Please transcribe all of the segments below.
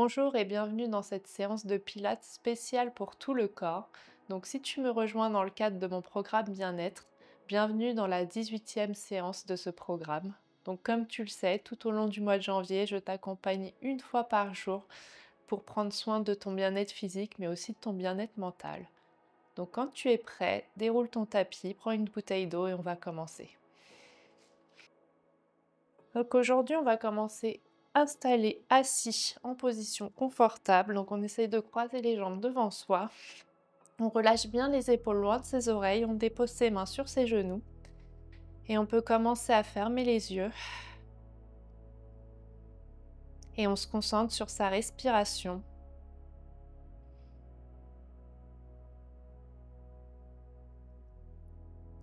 Bonjour et bienvenue dans cette séance de Pilates spéciale pour tout le corps. Donc si tu me rejoins dans le cadre de mon programme bien-être, bienvenue dans la 18e séance de ce programme. Donc comme tu le sais, tout au long du mois de janvier, je t'accompagne une fois par jour pour prendre soin de ton bien-être physique mais aussi de ton bien-être mental. Donc quand tu es prêt, déroule ton tapis, prends une bouteille d'eau et on va commencer. Donc aujourd'hui, on va commencer installé assis en position confortable. Donc on essaye de croiser les jambes devant soi. On relâche bien les épaules loin de ses oreilles. On dépose ses mains sur ses genoux. Et on peut commencer à fermer les yeux. Et on se concentre sur sa respiration.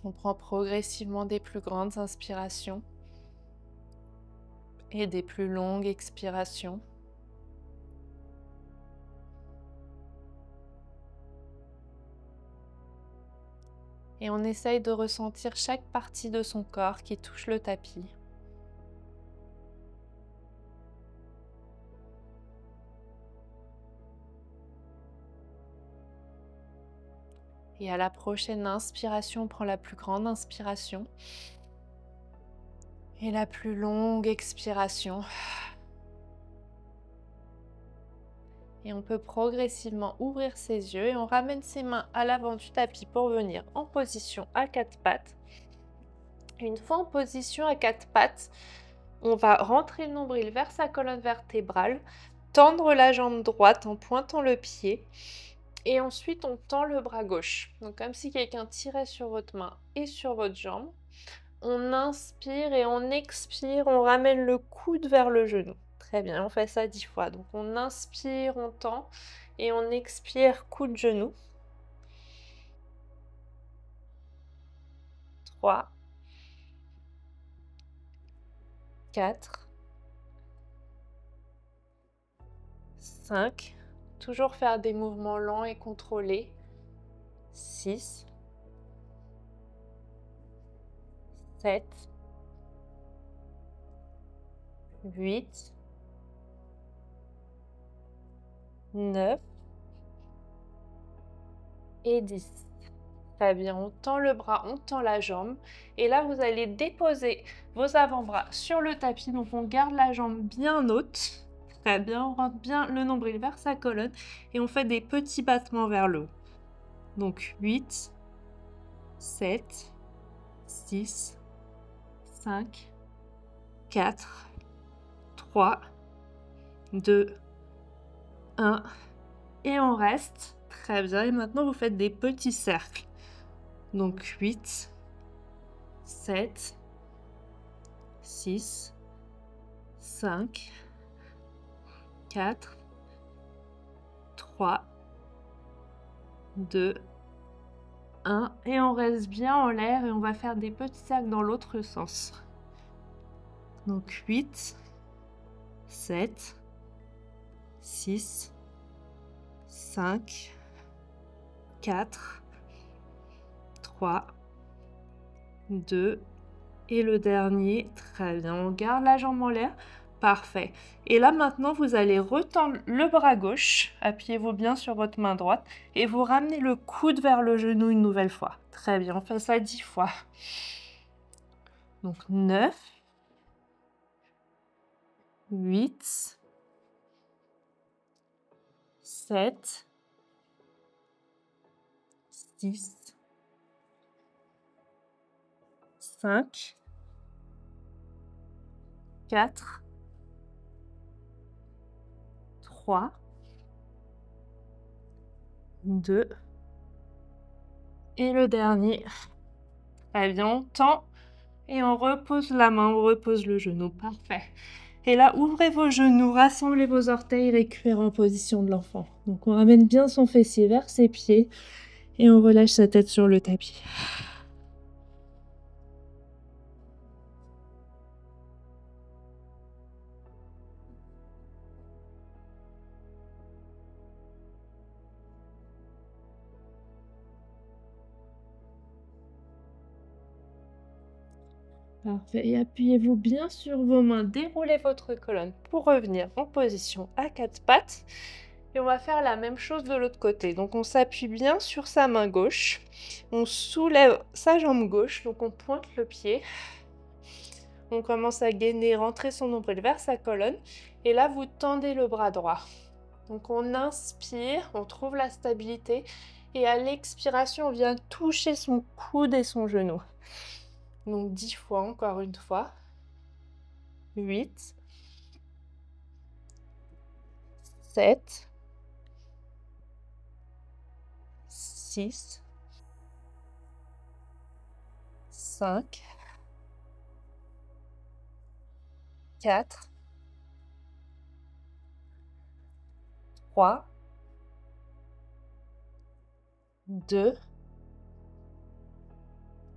On prend progressivement des plus grandes inspirations et des plus longues expirations. Et on essaye de ressentir chaque partie de son corps qui touche le tapis. Et à la prochaine inspiration, on prend la plus grande inspiration et la plus longue expiration. Et on peut progressivement ouvrir ses yeux et on ramène ses mains à l'avant du tapis pour venir en position à quatre pattes. Une fois en position à quatre pattes, on va rentrer le nombril vers sa colonne vertébrale, tendre la jambe droite en pointant le pied et ensuite on tend le bras gauche. Donc comme si quelqu'un tirait sur votre main et sur votre jambe. On inspire et on expire, on ramène le coude vers le genou. Très bien, on fait ça 10 fois. Donc on inspire, on tend et on expire, coude genou. 3, 4, 5. Toujours faire des mouvements lents et contrôlés. 6, 7, 8, 9 et 10. Très bien, on tend le bras, on tend la jambe. Et là, vous allez déposer vos avant-bras sur le tapis. Donc, on garde la jambe bien haute. Très bien, on rentre bien le nombril vers sa colonne. Et on fait des petits battements vers le haut. Donc, 8, 7, 6, 5, 4, 3, 2, 1. Et on reste. Très bien. Et maintenant, vous faites des petits cercles. Donc 8, 7, 6, 5, 4, 3, 2, 1. Et on reste bien en l'air et on va faire des petits cercles dans l'autre sens. Donc 8, 7, 6, 5, 4, 3, 2, et le dernier. Très bien, on garde la jambe en l'air. Parfait. Et là maintenant, vous allez retendre le bras gauche. Appuyez-vous bien sur votre main droite et vous ramenez le coude vers le genou une nouvelle fois. Très bien, on fait ça 10 fois. Donc 9, 8, 7, 6, 5, 4, 3, 2 et le dernier. Très bien, on tend et on repose la main, on repose le genou. Parfait. Et là, ouvrez vos genoux, rassemblez vos orteils, récupérez en position de l'enfant. Donc on ramène bien son fessier vers ses pieds et on relâche sa tête sur le tapis. Parfait. Et appuyez-vous bien sur vos mains. Déroulez votre colonne pour revenir en position à quatre pattes. Et on va faire la même chose de l'autre côté. Donc on s'appuie bien sur sa main gauche. On soulève sa jambe gauche. Donc on pointe le pied. On commence à gainer, rentrer son nombril vers sa colonne. Et là, vous tendez le bras droit. Donc on inspire, on trouve la stabilité. Et à l'expiration, on vient toucher son coude et son genou. Donc 10 fois, encore une fois. 8, 7, 6, 5, 4, 3, 2,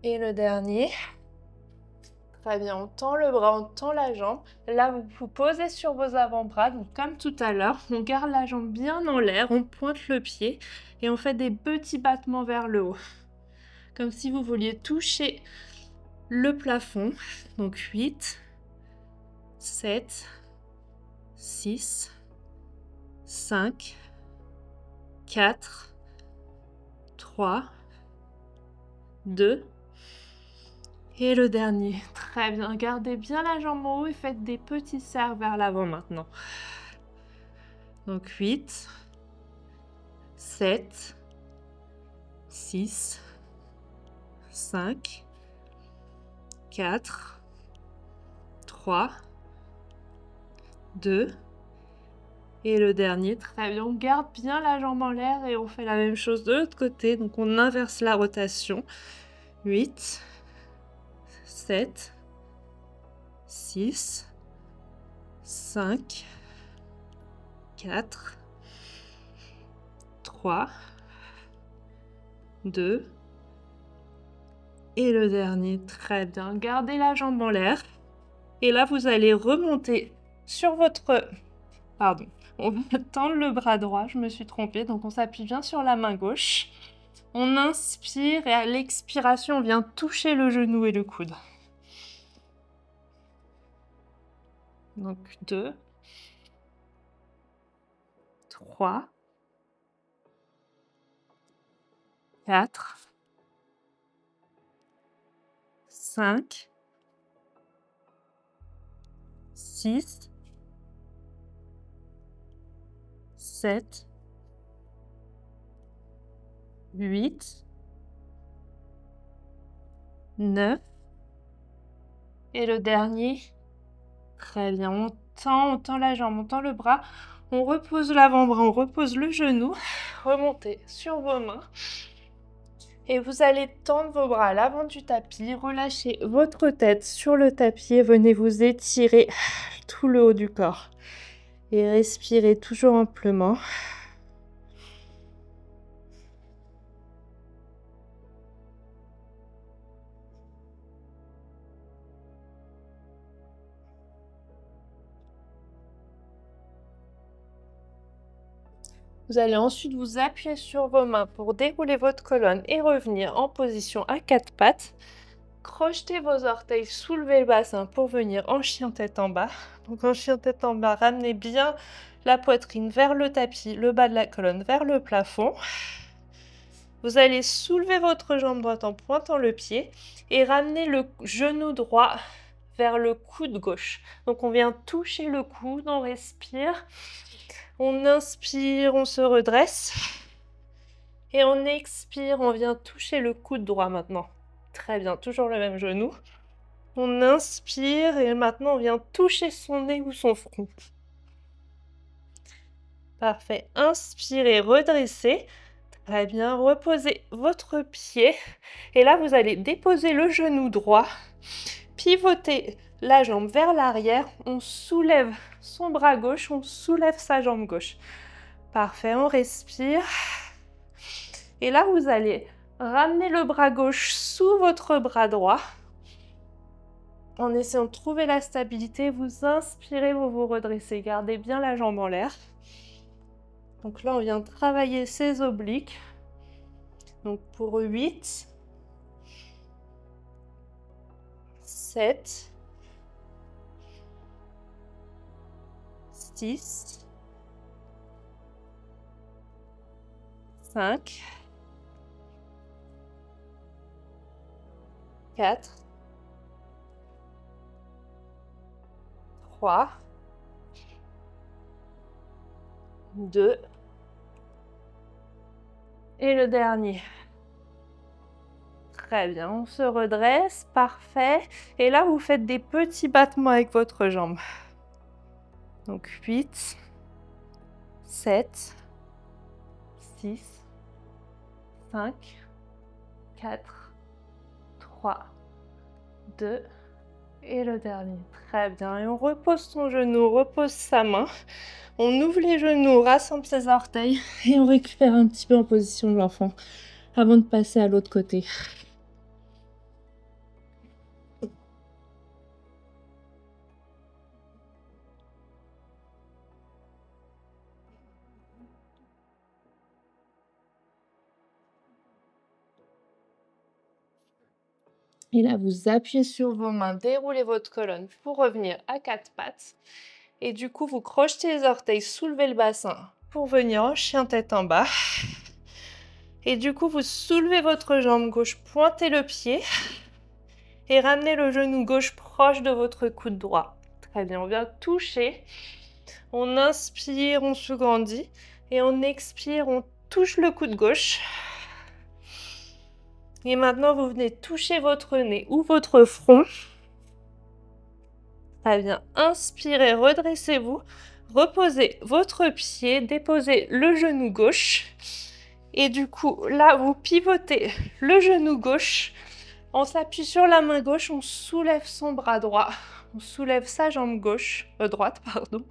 et le dernier. Très bien, on tend le bras, on tend la jambe. Là, vous vous posez sur vos avant-bras, donc comme tout à l'heure, on garde la jambe bien en l'air, on pointe le pied et on fait des petits battements vers le haut. Comme si vous vouliez toucher le plafond. Donc 8, 7, 6, 5, 4, 3, 2, et le dernier. Très bien, gardez bien la jambe en haut et faites des petits cercles vers l'avant maintenant. Donc 8, 7, 6, 5, 4, 3, 2, et le dernier. Très bien, on garde bien la jambe en l'air et on fait la même chose de l'autre côté. Donc on inverse la rotation. 8, 7, 6, 5, 4, 3, 2, et le dernier. Très bien, gardez la jambe en l'air. Et là, vous allez remonter sur votre... Pardon, on va tendre le bras droit, je me suis trompée. Donc on s'appuie bien sur la main gauche. On inspire et à l'expiration, on vient toucher le genou et le coude. Donc 2, 3, 4, 5, 6, 7, 8, 9, et le dernier. Très bien, on tend la jambe, on tend le bras, on repose l'avant-bras, on repose le genou, remontez sur vos mains. Et vous allez tendre vos bras à l'avant du tapis, relâchez votre tête sur le tapis et venez vous étirer tout le haut du corps. Et respirez toujours amplement. Vous allez ensuite vous appuyer sur vos mains pour dérouler votre colonne et revenir en position à quatre pattes. Crochetez vos orteils, soulevez le bassin pour venir en chien tête en bas. Donc en chien tête en bas, ramenez bien la poitrine vers le tapis, le bas de la colonne vers le plafond. Vous allez soulever votre jambe droite en pointant le pied et ramener le genou droit vers le coude gauche. Donc on vient toucher le coude, on respire. On inspire, on se redresse. Et on expire, on vient toucher le coude droit maintenant. Très bien, toujours le même genou. On inspire et maintenant on vient toucher son nez ou son front. Parfait. Inspirez, redressez. Très bien, reposez votre pied. Et là, vous allez déposer le genou droit, pivoter la jambe vers l'arrière. On soulève son bras gauche, on soulève sa jambe gauche. Parfait, on respire. Et là, vous allez ramener le bras gauche sous votre bras droit. En essayant de trouver la stabilité, vous inspirez, vous vous redressez. Gardez bien la jambe en l'air. Donc là, on vient travailler ses obliques. Donc pour 8, 7, 6, 5, 4, 3, 2, et le dernier. Très bien, on se redresse, parfait. Et là, vous faites des petits battements avec votre jambe. Donc 8, 7, 6, 5, 4, 3, 2, et le dernier. Très bien, et on repose son genou, repose sa main. On ouvre les genoux, rassemble ses orteils et on récupère un petit peu en position de l'enfant avant de passer à l'autre côté. Et là, vous appuyez sur vos mains, déroulez votre colonne pour revenir à quatre pattes. Et du coup, vous crochetez les orteils, soulevez le bassin pour venir en chien tête en bas. Et du coup, vous soulevez votre jambe gauche, pointez le pied et ramenez le genou gauche proche de votre coude droit. Très bien, on vient toucher. On inspire, on se grandit. Et on expire, on touche le coude gauche. Et maintenant, vous venez toucher votre nez ou votre front. Très bien. Inspirez, redressez-vous. Reposez votre pied, déposez le genou gauche. Et du coup, là, vous pivotez le genou gauche. On s'appuie sur la main gauche, on soulève son bras droit. On soulève sa jambe gauche, droite, pardon.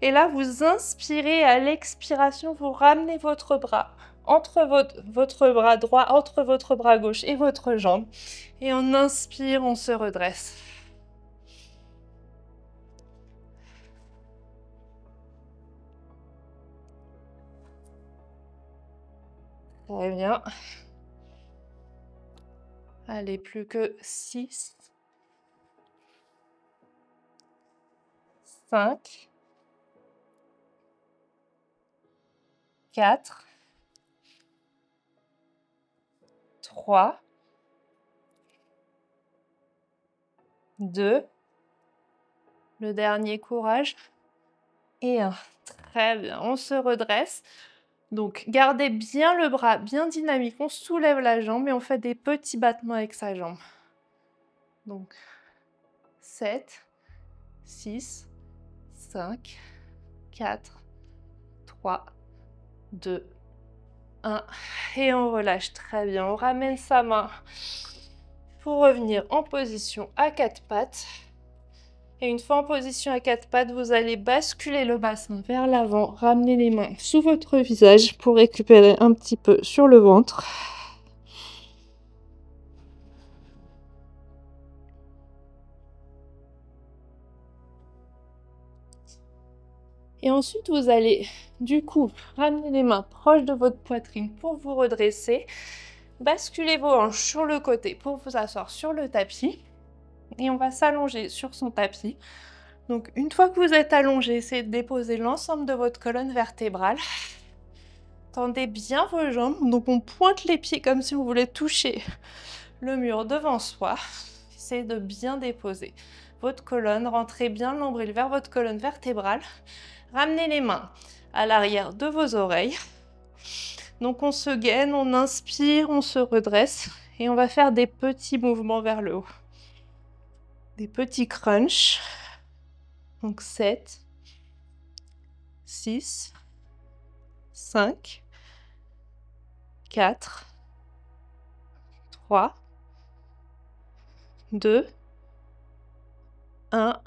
Et là, vous inspirez, à l'expiration, vous ramenez votre bras entre votre bras droit, entre votre bras gauche et votre jambe. Et on inspire, on se redresse. Très bien. Allez, plus que 6, 5, 4, 3, 2, le dernier, courage, et 1. Très bien, on se redresse. Donc, gardez bien le bras, bien dynamique. On soulève la jambe et on fait des petits battements avec sa jambe. Donc, 7, 6, 5, 4, 3, 2, 1. Et on relâche. Très bien. On ramène sa main pour revenir en position à quatre pattes. Et une fois en position à quatre pattes, vous allez basculer le bassin vers l'avant, ramener les mains sous votre visage pour récupérer un petit peu sur le ventre. Et ensuite, vous allez du coup ramener les mains proches de votre poitrine pour vous redresser. Basculez vos hanches sur le côté pour vous asseoir sur le tapis. Et on va s'allonger sur son tapis. Donc, une fois que vous êtes allongé, essayez de déposer l'ensemble de votre colonne vertébrale. Tendez bien vos jambes. Donc, on pointe les pieds comme si on voulait toucher le mur devant soi. Essayez de bien déposer votre colonne. Rentrez bien le nombril vers votre colonne vertébrale. Ramenez les mains à l'arrière de vos oreilles. Donc, on se gaine, on inspire, on se redresse. Et on va faire des petits mouvements vers le haut. Des petits crunchs. Donc 7, 6, 5, 4, 3, 2, 1.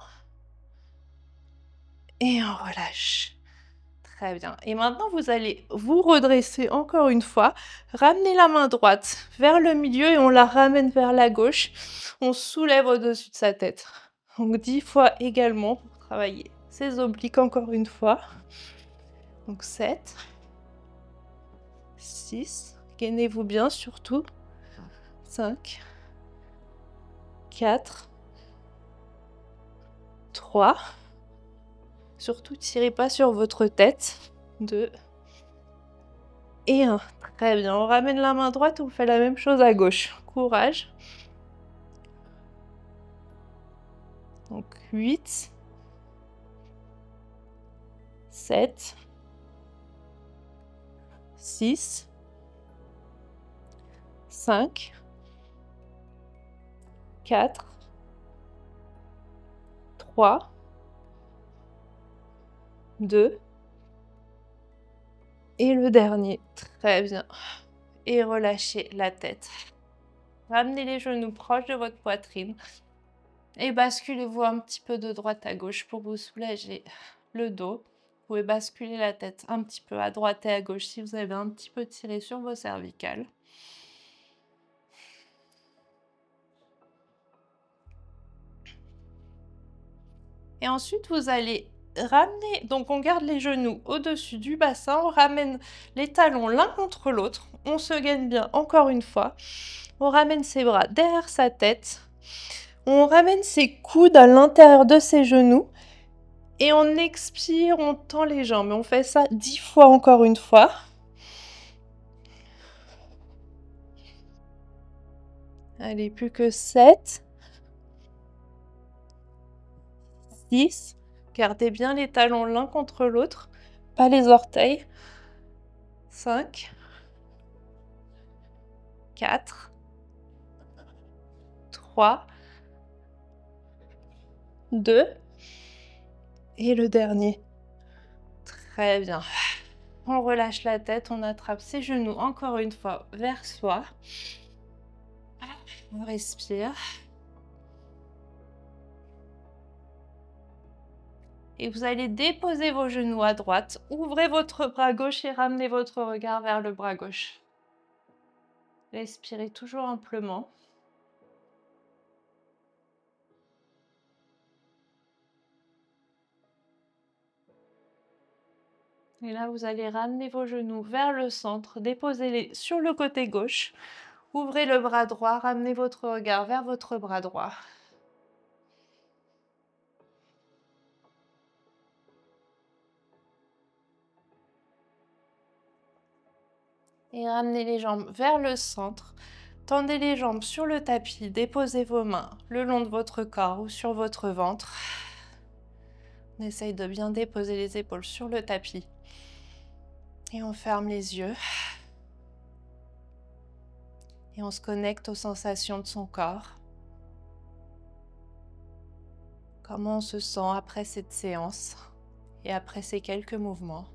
Et on relâche. Très bien. Et maintenant, vous allez vous redresser encore une fois. Ramenez la main droite vers le milieu et on la ramène vers la gauche. On soulève au-dessus de sa tête. Donc 10 fois également pour travailler ses obliques encore une fois. Donc 7, 6, gainez-vous bien surtout. 5, 4, 3. Surtout, tirez pas sur votre tête. 2. Et 1. Très bien. On ramène la main droite, on fait la même chose à gauche. Courage. Donc 8. 7. 6. 5. 4. 3. 2. Et le dernier. Très bien. Et relâchez la tête. Ramenez les genoux proches de votre poitrine. Et basculez-vous un petit peu de droite à gauche pour vous soulager le dos. Vous pouvez basculer la tête un petit peu à droite et à gauche si vous avez un petit peu tiré sur vos cervicales. Et ensuite, vous allez ramener, donc on garde les genoux au-dessus du bassin, on ramène les talons l'un contre l'autre, on se gaine bien encore une fois, on ramène ses bras derrière sa tête, on ramène ses coudes à l'intérieur de ses genoux et on expire, on tend les jambes. On fait ça 10 fois encore une fois. Allez, plus que 7. 6. Gardez bien les talons l'un contre l'autre, pas les orteils. 5. 4. 3. 2. Et le dernier. Très bien. On relâche la tête, on attrape ses genoux encore une fois vers soi. On respire. Et vous allez déposer vos genoux à droite. Ouvrez votre bras gauche et ramenez votre regard vers le bras gauche. Respirez toujours amplement. Et là, vous allez ramener vos genoux vers le centre, déposez-les sur le côté gauche. Ouvrez le bras droit, ramenez votre regard vers votre bras droit. Et ramenez les jambes vers le centre. Tendez les jambes sur le tapis, déposez vos mains le long de votre corps ou sur votre ventre. On essaye de bien déposer les épaules sur le tapis. Et on ferme les yeux. Et on se connecte aux sensations de son corps. Comment on se sent après cette séance et après ces quelques mouvements.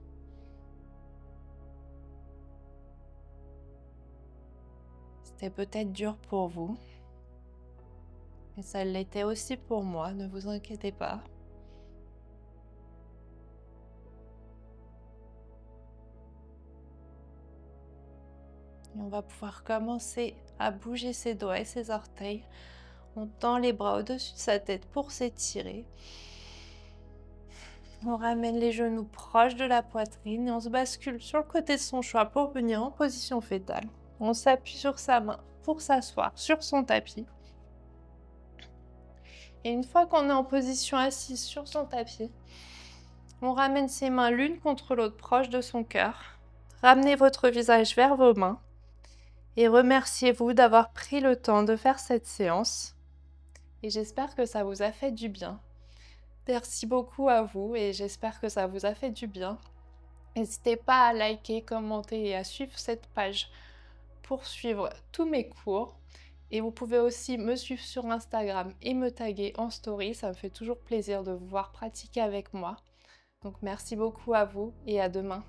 C'était peut-être dur pour vous, mais ça l'était aussi pour moi, ne vous inquiétez pas. Et on va pouvoir commencer à bouger ses doigts et ses orteils. On tend les bras au-dessus de sa tête pour s'étirer. On ramène les genoux proches de la poitrine et on se bascule sur le côté de son choix pour venir en position fétale. On s'appuie sur sa main pour s'asseoir sur son tapis. Et une fois qu'on est en position assise sur son tapis, on ramène ses mains l'une contre l'autre proche de son cœur. Ramenez votre visage vers vos mains et remerciez-vous d'avoir pris le temps de faire cette séance. Et j'espère que ça vous a fait du bien. Merci beaucoup à vous et j'espère que ça vous a fait du bien. N'hésitez pas à liker, commenter et à suivre cette page pour suivre tous mes cours. Et vous pouvez aussi me suivre sur Instagram et me taguer en story. Ça me fait toujours plaisir de vous voir pratiquer avec moi. Donc merci beaucoup à vous et à demain.